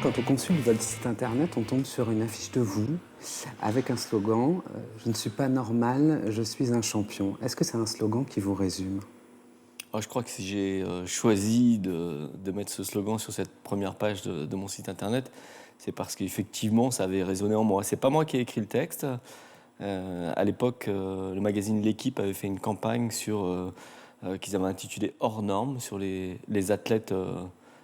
Quand on consulte votre site internet, on tombe sur une affiche de vous avec un slogan Je ne suis pas normal, je suis un champion ». Est-ce que c'est un slogan qui vous résume? Je crois que si j'ai choisi de mettre ce slogan sur cette première page de mon site internet, c'est parce qu'effectivement, ça avait résonné en moi. C'est pas moi qui ai écrit le texte. À l'époque, le magazine L'Équipe avait fait une campagne qu'ils avaient intitulée Hors normes sur les athlètes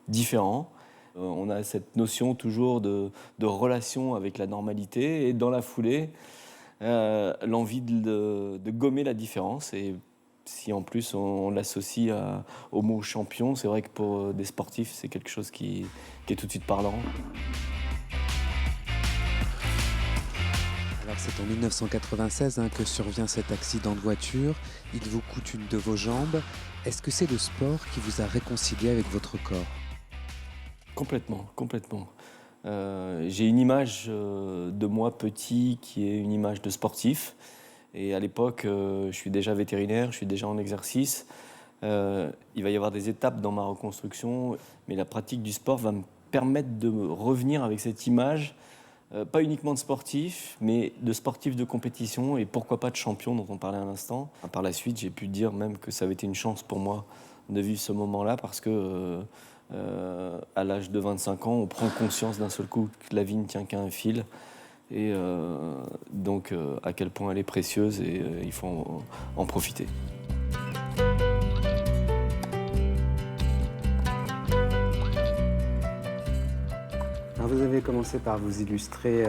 différents. On a cette notion toujours de relation avec la normalité et dans la foulée, l'envie de gommer la différence. Et si en plus on l'associe au mot champion, c'est vrai que pour des sportifs, c'est quelque chose qui est tout de suite parlant. Alors c'est en 1996 que survient cet accident de voiture. Il vous coûte une de vos jambes. Est-ce que c'est le sport qui vous a réconcilié avec votre corps? Complètement, complètement. J'ai une image de moi petit qui est une image de sportif. Et à l'époque, je suis déjà vétérinaire, je suis déjà en exercice. Il va y avoir des étapes dans ma reconstruction, mais la pratique du sport va me permettre de revenir avec cette image, pas uniquement de sportif, mais de sportif de compétition et pourquoi pas de champion dont on parlait à l'instant. Par la suite, j'ai pu dire même que ça avait été une chance pour moi de vivre ce moment-là parce que à l'âge de 25 ans, on prend conscience d'un seul coup que la vie ne tient qu'à un fil et donc à quel point elle est précieuse et il faut en profiter. Alors vous avez commencé par vous illustrer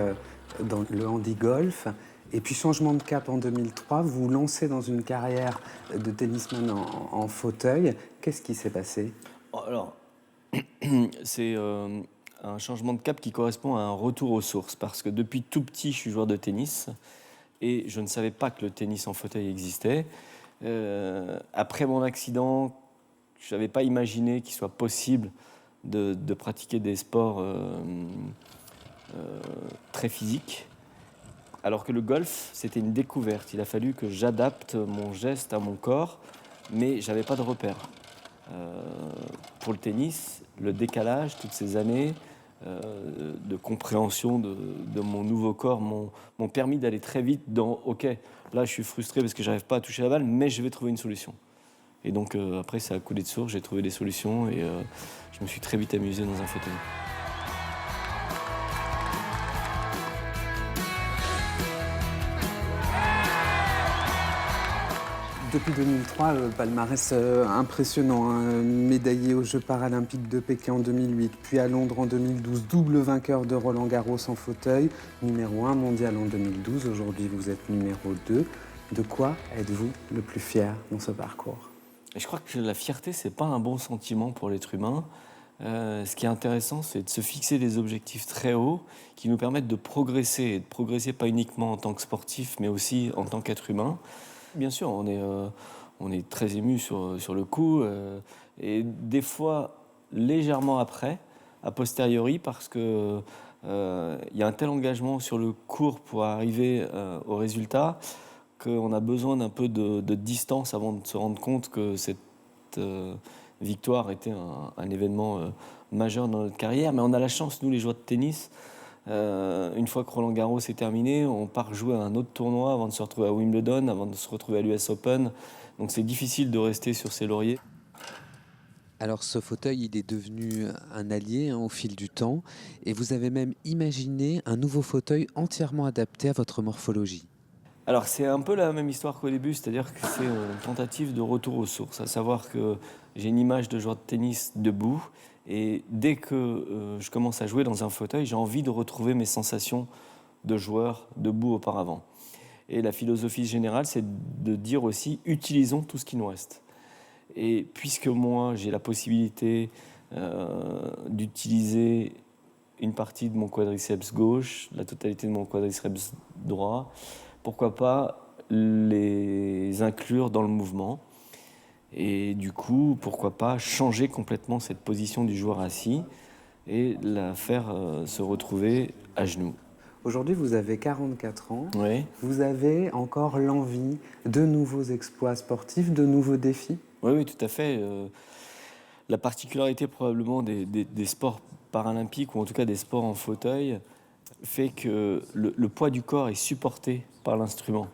dans le handi-golf. Et puis changement de cap en 2003, vous vous lancez dans une carrière de tennisman en fauteuil. Qu'est-ce qui s'est passé? Alors, c'est un changement de cap qui correspond à un retour aux sources parce que depuis tout petit, je suis joueur de tennis et je ne savais pas que le tennis en fauteuil existait. Après mon accident, je n'avais pas imaginé qu'il soit possible de pratiquer des sports très physiques. Alors que le golf, c'était une découverte. Il a fallu que j'adapte mon geste à mon corps, mais j'avais pas de repère. Euh, pour le tennis, le décalage, toutes ces années de compréhension de mon nouveau corps m'ont permis d'aller très vite dans OK, là je suis frustré parce que j'arrive pas à toucher la balle, mais je vais trouver une solution. Et donc après, ça a coulé de source, j'ai trouvé des solutions et je me suis très vite amusé dans un fauteuil. Depuis 2003, le palmarès impressionnant, médaillé aux Jeux paralympiques de Pékin en 2008, puis à Londres en 2012, double vainqueur de Roland-Garros en fauteuil, numéro 1 mondial en 2012, aujourd'hui vous êtes numéro 2. De quoi êtes-vous le plus fier dans ce parcours? Et je crois que la fierté, c'est pas un bon sentiment pour l'être humain. Ce qui est intéressant, c'est de se fixer des objectifs très hauts qui nous permettent de progresser, et de progresser pas uniquement en tant que sportif, mais aussi en tant qu'être humain. Bien sûr, on est très ému sur le coup, et des fois légèrement après, a posteriori, parce que y a un tel engagement sur le court pour arriver au résultat qu'on a besoin d'un peu de distance avant de se rendre compte que cette victoire était un événement majeur dans notre carrière. Mais on a la chance, nous les joueurs de tennis, une fois que Roland-Garros est terminé, on part jouer à un autre tournoi avant de se retrouver à Wimbledon, avant de se retrouver à l'US Open. Donc c'est difficile de rester sur ses lauriers. Alors ce fauteuil, il est devenu un allié au fil du temps, et vous avez même imaginé un nouveau fauteuil entièrement adapté à votre morphologie. Alors c'est un peu la même histoire qu'au début, c'est-à-dire que c'est une tentative de retour aux sources, à savoir que j'ai une image de joueur de tennis debout, et dès que je commence à jouer dans un fauteuil, j'ai envie de retrouver mes sensations de joueur debout auparavant. Et la philosophie générale, c'est de dire aussi, utilisons tout ce qui nous reste. Et puisque moi, j'ai la possibilité d'utiliser une partie de mon quadriceps gauche, la totalité de mon quadriceps droit, pourquoi pas les inclure dans le mouvement. Et du coup, pourquoi pas changer complètement cette position du joueur assis et la faire se retrouver à genoux. Aujourd'hui, vous avez 44 ans. Oui, Vous avez encore l'envie de nouveaux exploits sportifs, de nouveaux défis? oui, oui, tout à fait. La particularité probablement des sports paralympiques, ou en tout cas des sports en fauteuil, fait que le poids du corps est supporté par l'instrument.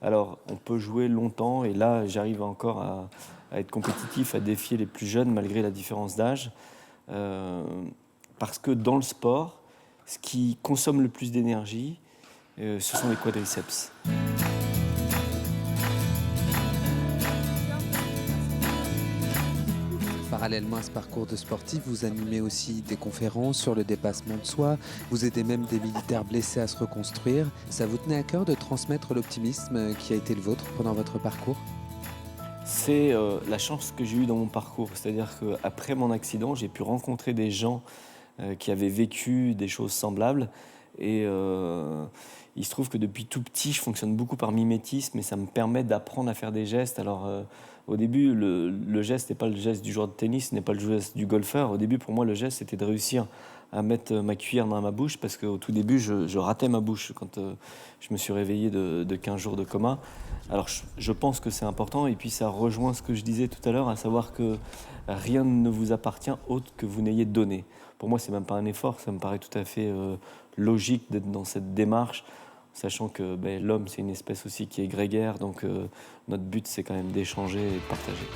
Alors, on peut jouer longtemps, et là, j'arrive encore à être compétitif, à défier les plus jeunes, malgré la différence d'âge. Euh, Parce que dans le sport, ce qui consomme le plus d'énergie, ce sont les quadriceps. Parallèlement à ce parcours de sportif, vous animez aussi des conférences sur le dépassement de soi, vous aidez même des militaires blessés à se reconstruire. Ça vous tenait à cœur de transmettre l'optimisme qui a été le vôtre pendant votre parcours? C'est la chance que j'ai eue dans mon parcours. C'est-à-dire qu'après mon accident, j'ai pu rencontrer des gens qui avaient vécu des choses semblables. Et il se trouve que depuis tout petit, je fonctionne beaucoup par mimétisme, et ça me permet d'apprendre à faire des gestes. Alors, au début, le geste n'est pas le geste du joueur de tennis, ce n'est pas le geste du golfeur. Au début, pour moi, le geste, c'était de réussir à mettre ma cuillère dans ma bouche, parce qu'au tout début, je ratais ma bouche quand je me suis réveillé de 15 jours de coma. Alors, je pense que c'est important, et puis ça rejoint ce que je disais tout à l'heure, à savoir que rien ne vous appartient autre que vous n'ayez donné. Pour moi, c'est même pas un effort, ça me paraît tout à fait logique d'être dans cette démarche, sachant que l'homme, c'est une espèce aussi qui est grégaire, donc notre but, c'est quand même d'échanger et de partager.